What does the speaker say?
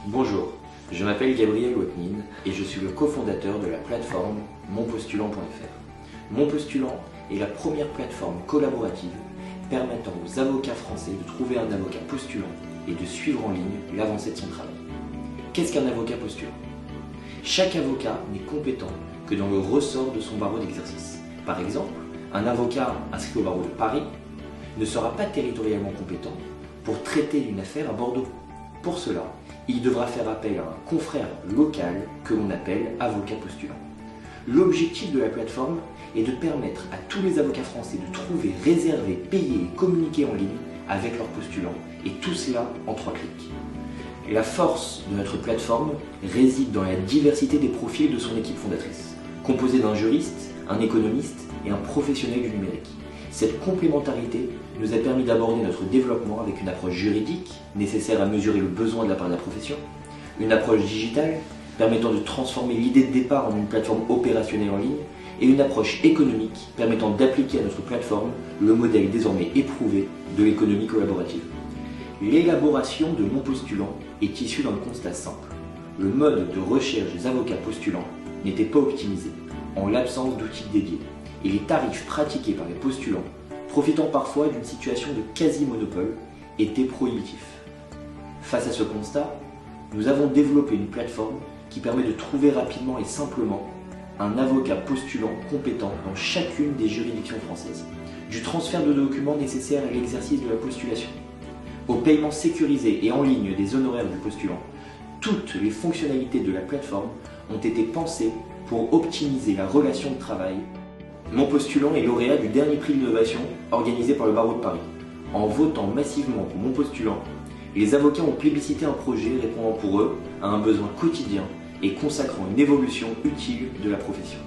Bonjour, je m'appelle Gabriel Watnin et je suis le cofondateur de la plateforme monpostulant.fr. Monpostulant est la première plateforme collaborative permettant aux avocats français de trouver un avocat postulant et de suivre en ligne l'avancée de son travail. Qu'est-ce qu'un avocat postulant? Chaque avocat n'est compétent que dans le ressort de son barreau d'exercice. Par exemple, un avocat inscrit au barreau de Paris ne sera pas territorialement compétent pour traiter une affaire à Bordeaux. Pour cela, il devra faire appel à un confrère local que l'on appelle avocat postulant. L'objectif de la plateforme est de permettre à tous les avocats français de trouver, réserver, payer et communiquer en ligne avec leurs postulants, et tout cela en 3 clics. La force de notre plateforme réside dans la diversité des profils de son équipe fondatrice, composée d'un juriste, un économiste et un professionnel du numérique. Cette complémentarité nous a permis d'aborder notre développement avec une approche juridique, nécessaire à mesurer le besoin de la part de la profession, une approche digitale, permettant de transformer l'idée de départ en une plateforme opérationnelle en ligne, et une approche économique, permettant d'appliquer à notre plateforme le modèle désormais éprouvé de l'économie collaborative. L'élaboration de Mon Postulant est issue d'un constat simple. Le mode de recherche des avocats postulants n'était pas optimisé, en l'absence d'outils dédiés, et les tarifs pratiqués par les postulants, profitant parfois d'une situation de quasi-monopole, étaient prohibitifs. Face à ce constat, nous avons développé une plateforme qui permet de trouver rapidement et simplement un avocat postulant compétent dans chacune des juridictions françaises, du transfert de documents nécessaires à l'exercice de la postulation, au paiement sécurisé et en ligne des honoraires du postulant. Toutes les fonctionnalités de la plateforme ont été pensées pour optimiser la relation de travail. Mon postulant est lauréat du dernier prix d'innovation organisé par le barreau de Paris. En votant massivement pour Mon Postulant, les avocats ont plébiscité un projet répondant pour eux à un besoin quotidien et consacrant une évolution utile de la profession.